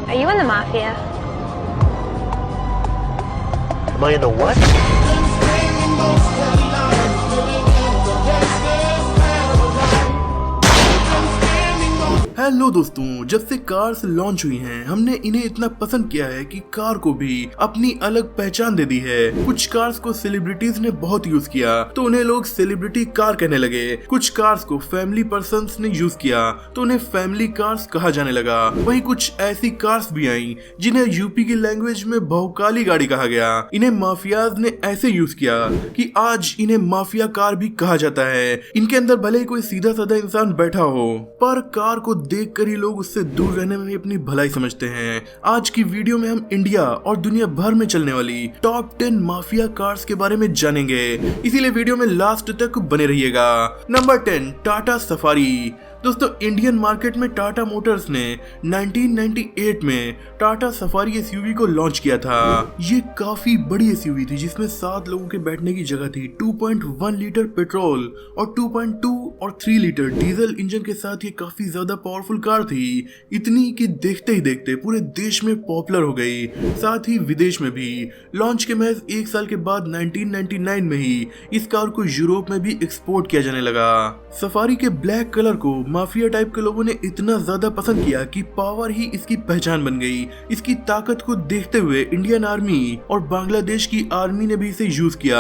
Are you in the mafia? Am I in the what? Hello दोस्तों, जब से cars launch हुई हैं, हमने इन्हें इतना पसंद किया है कि कार को भी अपनी अलग पहचान दे दी है। कुछ कार्स को सेलिब्रिटीज ने बहुत यूज किया तो उन्हें लोग सेलिब्रिटी कार कहने लगे। कुछ कार्स को फैमिली पर्सन्स ने यूज किया तो उन्हें फैमिली कार्स कहा जाने लगा। वहीं कुछ ऐसी कार्स भी आई जिन्हें यूपी की लैंग्वेज में बहुकाली गाड़ी कहा गया। इन्हें माफियाज ने ऐसे यूज किया कि आज इन्हें माफिया कार भी कहा जाता है। इनके अंदर भले ही कोई सीधा साधा इंसान बैठा हो, पर कार को देखकर ही लोग उससे दूर रहने में भी अपनी भलाई समझते हैं। आज की वीडियो में हम इंडिया और दुनिया भर में चलने वाली टॉप 10 माफिया कार्स के बारे में जानेंगे, इसीलिए वीडियो में लास्ट तक बने रहिएगा। Number 10, Tata safari. दोस्तों, इंडियन मार्केट में टाटा मोटर्स ने 1998 में टाटा सफारी एसयूवी को लॉन्च किया था। ये काफी बड़ी एसयूवी थी जिसमें 7 लोगों के बैठने की जगह थी। 2.1 लीटर पेट्रोल और 2.2 और 3 लीटर डीजल इंजन के साथ ये काफी ज्यादा पावरफुल कार थी। इतनी कि देखते ही देखते पूरे देश में पॉपुलर हो गई, साथ ही विदेश में भी। लॉन्च के महज 1 साल के बाद 1999 में ही इस कार को यूरोप में भी एक्सपोर्ट किया जाने लगा। सफारी के ब्लैक कलर को माफिया टाइप के लोगों ने इतना ज्यादा पसंद किया कि पावर ही इसकी पहचान बन गई। इसकी ताकत को देखते हुए इंडियन आर्मी और बांग्लादेश की आर्मी ने भी इसे यूज किया।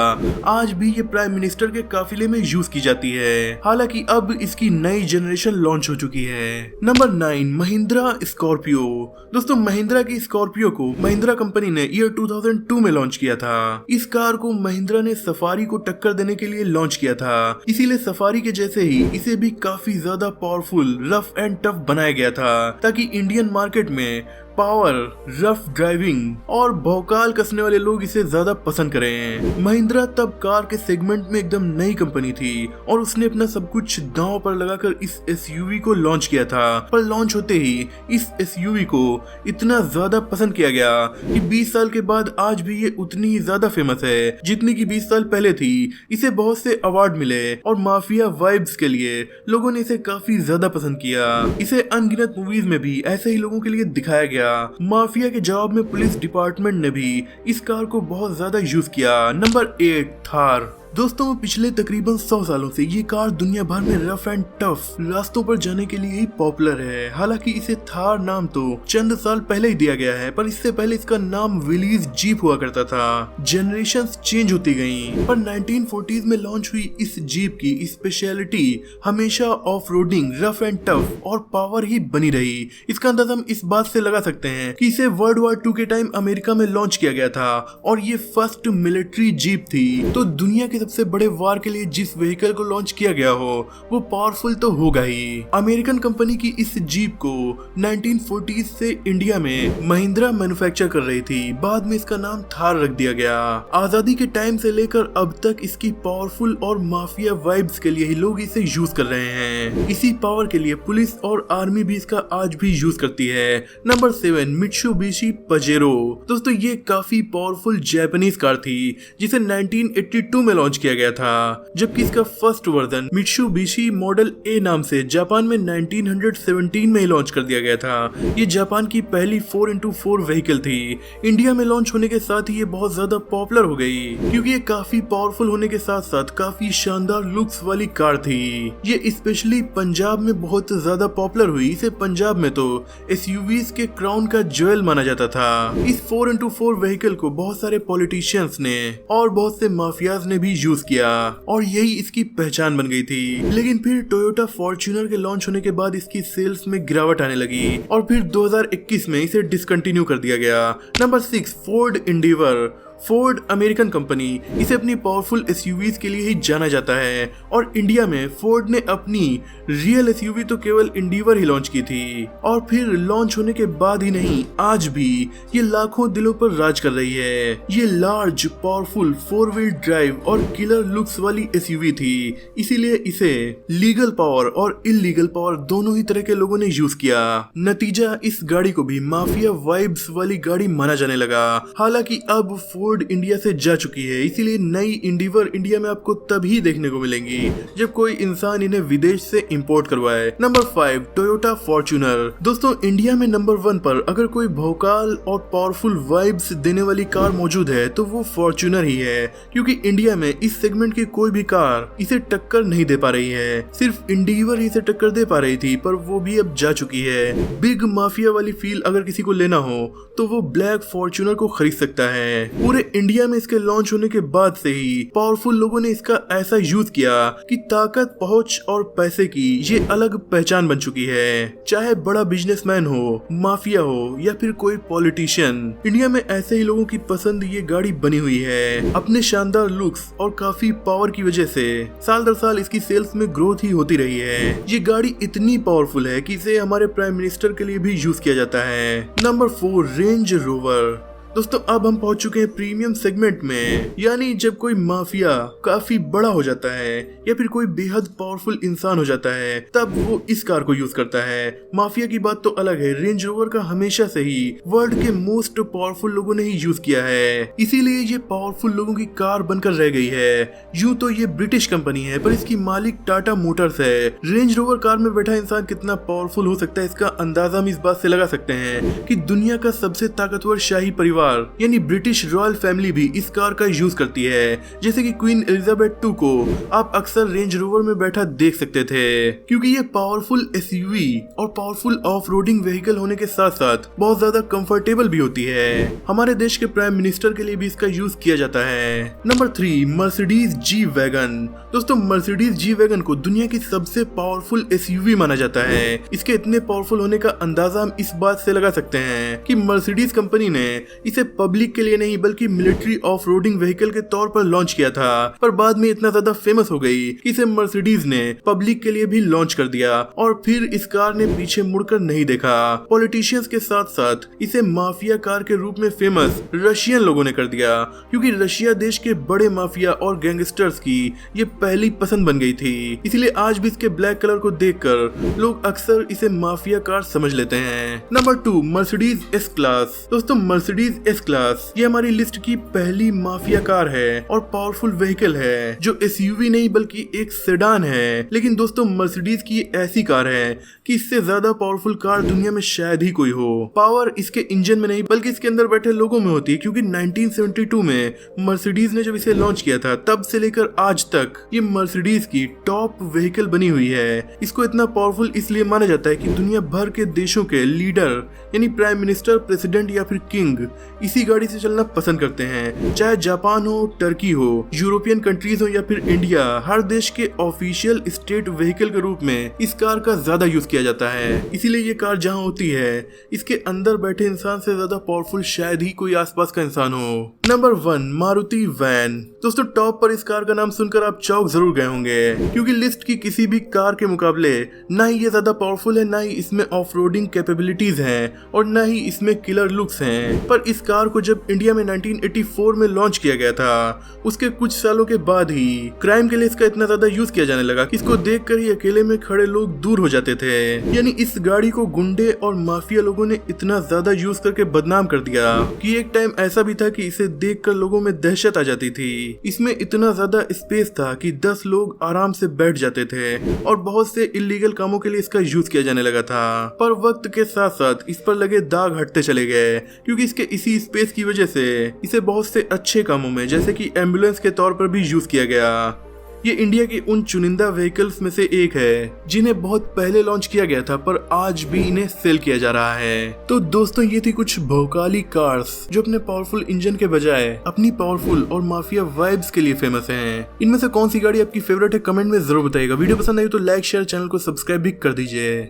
आज भी ये प्राइम मिनिस्टर के काफिले में यूज की जाती है। हालांकि अब इसकी नई जनरेशन लॉन्च हो चुकी है। Number 9, Mahindra Scorpio. दोस्तों, महिंद्रा की स्कॉर्पियो को महिंद्रा कंपनी ने ईयर 2002 में लॉन्च किया था। इस कार को महिंद्रा ने सफारी को टक्कर देने के लिए लॉन्च किया था, इसीलिए सफारी के जैसे ही इसे भी काफी ज्यादा पावरफुल, रफ एंड टफ बनाया गया था ताकि इंडियन मार्केट में पावर, रफ ड्राइविंग और भौकाल कसने वाले लोग इसे ज्यादा पसंद करें। महिंद्रा तब कार के सेगमेंट में एकदम नई कंपनी थी और उसने अपना सब कुछ दांव पर लगाकर इस एसयूवी को लॉन्च किया था। पर लॉन्च होते ही इस एसयूवी को इतना ज्यादा पसंद किया गया कि 20 साल के बाद आज भी ये उतनी ही ज्यादा फेमस है जितनी कि 20 साल पहले थी। इसे बहुत से अवार्ड मिले और माफिया वाइब्स के लिए लोगों ने इसे काफी ज्यादा पसंद किया। इसे अनगिनत मूवीज में भी ऐसे ही लोगों के लिए दिखाया गया। माफिया के जवाब में पुलिस डिपार्टमेंट ने भी इस कार को बहुत ज्यादा यूज किया। नंबर 8, थार। दोस्तों, पिछले तकरीबन 100 सालों से ये कार दुनिया भर में रफ एंड टफ रास्तों पर जाने के लिए ही पॉपुलर है। हालांकि इसे थार नाम तो चंद साल पहले ही दिया गया है, पर इससे पहले इसका नाम विलीज जीप हुआ करता था। जनरेशंस चेंज होती गईं, पर 1940s में लॉन्च हुई इस जीप की स्पेशलिटी हमेशा off roading, rough and tough और पावर ही बनी रही। इसका अंदाजा हम इस बात से लगा सकते हैं कि इसे वर्ल्ड वॉर 2 के टाइम अमेरिका में लॉन्च किया गया था और ये फर्स्ट मिलिट्री जीप थी। तो दुनिया के सबसे बड़े वार के लिए जिस व्हीकल को लॉन्च किया गया हो वो पावरफुल तो होगा ही। अमेरिकन कंपनी की इस जीप को 1940s से इंडिया में महिंद्रा मैन्युफैक्चर कर रही थी। बाद में इसका नाम थार रख दिया गया। आजादी के टाइम से लेकर अब तक इसकी पावरफुल और माफिया वाइब्स के लिए ही लोग इसे यूज कर रहे हैं। इसी पावर के लिए पुलिस और आर्मी भी इसका आज भी यूज करती है। Number 7, Mitsubishi Pajero. दोस्तों, ये काफी पावरफुल जापानीज कार थी जिसे 1982 में लॉन्च किया गया था, जबकि इसका फर्स्ट वर्जन मित्सुबिशी मॉडल ए नाम से जापान में 1917 में ही लॉन्च कर दिया गया था। ये जापान की पहली 4x4 व्हीकल थी। इंडिया में लॉन्च होने के साथ ही ये बहुत ज्यादा पॉपुलर हो गई क्योंकि ये काफी पावरफुल होने के साथ साथ काफी शानदार लुक्स वाली कार थी। ये स्पेशली पंजाब में बहुत ज्यादा पॉपुलर हुई। इसे पंजाब में तो एसयूवीज के क्राउन का ज्वेल माना जाता था। इस 4x4 व्हीकल को बहुत सारे पॉलिटिशियंस ने और बहुत से माफियाज ने भी यूज किया और यही इसकी पहचान बन गई थी। लेकिन फिर टोयोटा फॉर्च्यूनर के लॉन्च होने के बाद इसकी सेल्स में गिरावट आने लगी और फिर 2021 में इसे डिसकंटिन्यू कर दिया गया। Number 6, Ford endeavour. Ford American company, इसे अपनी पावरफुल एसयूवीज के लिए ही जाना जाता है और इंडिया में फोर्ड ने अपनी रियल एसयूवी तो केवल एंडीवर ही लॉन्च की थी और फिर लॉन्च होने के बाद ही नहीं, आज भी ये लाखों दिलों पर राज कर रही है। ये लार्ज, पावरफुल 4 व्हील ड्राइव और किलर लुक्स वाली एसयूवी थी, इसीलिए इसे लीगल पावर और इलीगल पावर दोनों ही तरह के लोगों ने यूज किया। नतीजा, इस गाड़ी को भी माफिया वाइब्स वाली गाड़ी माना जाने लगा। हालांकि अब फोर्ड इंडिया से जा चुकी है, इसीलिए नई इंडिवर इंडिया में आपको तभी देखने को मिलेंगी जब कोई इंसान इन्हें विदेश से इंपोर्ट करवाए। Number 5 Toyota Fortuner. दोस्तों इंडिया में नंबर 1 पर अगर कोई भौकाल और पावरफुल वाइब्स देने वाली कार मौजूद है तो वो फॉर्च्यूनर ही है, क्योंकि इंडिया में इस सेगमेंट की कोई भी कार इसे टक्कर नहीं दे पा रही है। सिर्फ इंडिवर ही इसे टक्कर दे पा रही थी, पर वो भी अब जा चुकी है। बिग माफिया वाली फील अगर किसी को लेना हो तो वो ब्लैक फॉर्च्यूनर को खरीद सकता है। पूरे इंडिया में इसके लॉन्च होने के बाद से ही पावरफुल लोगों ने इसका ऐसा यूज किया कि ताकत, पहुंच और पैसे की ये अलग पहचान बन चुकी है। चाहे बड़ा बिजनेसमैन हो, माफिया हो या फिर कोई पॉलिटिशियन, इंडिया में ऐसे ही लोगों की पसंद ये गाड़ी बनी हुई है। अपने शानदार लुक्स और काफी पावर की वजह से साल दर साल इसकी सेल्स में ग्रोथ ही होती रही है। ये गाड़ी इतनी पावरफुल है कि इसे हमारे प्राइम मिनिस्टर के लिए भी यूज किया जाता है। Number 4 range rover. दोस्तों अब हम पहुंच चुके हैं प्रीमियम सेगमेंट में, यानी जब कोई माफिया काफी बड़ा हो जाता है या फिर कोई बेहद पावरफुल इंसान हो जाता है तब वो इस कार को यूज करता है। माफिया की बात तो अलग है, रेंज रोवर का हमेशा से ही वर्ल्ड के मोस्ट पावरफुल लोगों ने ही यूज किया है, इसीलिए ये पावरफुल लोगों की कार बनकर रह गई है। यूं तो ये ब्रिटिश कंपनी है पर इसकी मालिक टाटा मोटर्स है। रेंज रोवर कार में बैठा इंसान कितना पावरफुल हो सकता है इसका अंदाजा हम इस बात से लगा सकते हैं कि दुनिया का सबसे ताकतवर शाही परिवार यानी ब्रिटिश रॉयल फैमिली भी इस कार का यूज करती है। जैसे कि क्वीन एलिजाबेथ II को आप अक्सर रेंज रोवर में बैठा देख सकते थे, क्योंकि ये पावरफुल एसयूवी और पावरफुल ऑफ रोडिंग व्हीकल होने के साथ साथ बहुत ज्यादा कंफर्टेबल भी होती है। हमारे देश के प्राइम मिनिस्टर के लिए भी इसका यूज किया जाता है। Number 3 Mercedes G wagon. दोस्तों मर्सिडीज जी वैगन को दुनिया की सबसे पावरफुल एसयूवी माना जाता है। इसके इतने पावरफुल होने का अंदाजा हम इस बात से लगा सकते हैं कि मर्सिडीज कंपनी ने इसे पब्लिक के लिए नहीं बल्कि मिलिट्री ऑफ रोडिंग व्हीकल के तौर पर लॉन्च किया था, पर बाद में इतना ज्यादा फेमस हो गई कि इसे मर्सिडीज ने पब्लिक के लिए भी लॉन्च कर दिया और फिर इस कार ने पीछे मुड़कर नहीं देखा। पॉलिटिशियंस के साथ साथ इसे माफिया कार के रूप में फेमस रशियन लोगों ने कर दिया, क्योंकि रशिया देश के बड़े माफिया और गैंगस्टर्स की ये पहली पसंद बन गई थी। इसलिए आज भी इसके ब्लैक कलर को देखकर लोग अक्सर इसे माफिया कार समझ लेते हैं। Number 2 Mercedes S class. दोस्तों मर्सिडीज एस क्लास ये हमारी लिस्ट की पहली माफिया कार है और पावरफुल व्हीकल है, जो एसयूवी नहीं बल्कि एक सेडान है। लेकिन दोस्तों मर्सिडीज की ऐसी कार है कि इससे ज्यादा पावरफुल कार दुनिया में शायद ही कोई हो। पावर इसके इंजन में नहीं बल्कि इसके अंदर बैठे लोगों में होती है, क्योंकि 1972 में मर्सिडीज ने जब इसे लॉन्च किया था तब से लेकर आज तक ये मर्सिडीज की टॉप व्हीकल बनी हुई है। इसको इतना पावरफुल इसलिए माना जाता है कि दुनिया भर के देशों के लीडर यानी प्राइम मिनिस्टर, प्रेसिडेंट या फिर किंग इसी गाड़ी से चलना पसंद करते हैं। चाहे जापान हो, टर्की हो, यूरोपियन कंट्रीज हो या फिर इंडिया, हर देश के ऑफिशियल स्टेट व्हीकल के रूप में इस कार का ज्यादा यूज किया जाता है। इसीलिए ये कार जहाँ होती है इसके अंदर बैठे इंसान से ज्यादा पावरफुल शायद ही कोई आसपास का इंसान हो। Number 1 Maruti van. दोस्तों टॉप पर इस कार का नाम सुनकर आप चौंक जरूर गए होंगे, क्योंकि लिस्ट की किसी भी कार के मुकाबले ना ही ये ज्यादा पावरफुल है, ना ही इसमें ऑफ रोडिंग कैपेबिलिटीज हैं और ना ही इसमें किलर लुक्स हैं। पर इस कार को जब इंडिया में 1984 में लॉन्च किया गया था, उसके कुछ सालों के बाद ही क्राइम के लिए इसका इतना ज्यादा यूज किया जाने लगा कि इसको देखकर ही अकेले में खड़े लोग दूर हो जाते थे। यानी इस गाड़ी को गुंडे और माफिया लोगों ने इतना ज्यादा यूज करके बदनाम कर दिया कि एक टाइम ऐसा भी था कि इसे देखकर लोगों में दहशत आ जाती थी। इसमें इतना ज्यादा स्पेस था कि 10 लोग आराम से बैठ जाते थे और बहुत से इलीगल कामों के लिए इसका यूज किया जाने लगा था। पर वक्त के साथ साथ इस पर लगे दाग हटते चले गए, क्योंकि इसके इसी स्पेस की वजह से इसे बहुत से अच्छे कामों में जैसे कि एम्बुलेंस के तौर पर भी यूज किया गया। ये इंडिया की उन चुनिंदा व्हीकल्स में से एक है जिन्हें बहुत पहले लॉन्च किया गया था, पर आज भी इन्हें सेल किया जा रहा है। तो दोस्तों ये थी कुछ भौकाली कार्स जो अपने पावरफुल इंजन के बजाय अपनी पावरफुल और माफिया वाइब्स के लिए फेमस हैं। इनमें से कौन सी गाड़ी आपकी फेवरेट है कमेंट में जरूर बताइएगा। वीडियो पसंद आई तो लाइक, शेयर, चैनल को सब्सक्राइब भी कर दीजिए।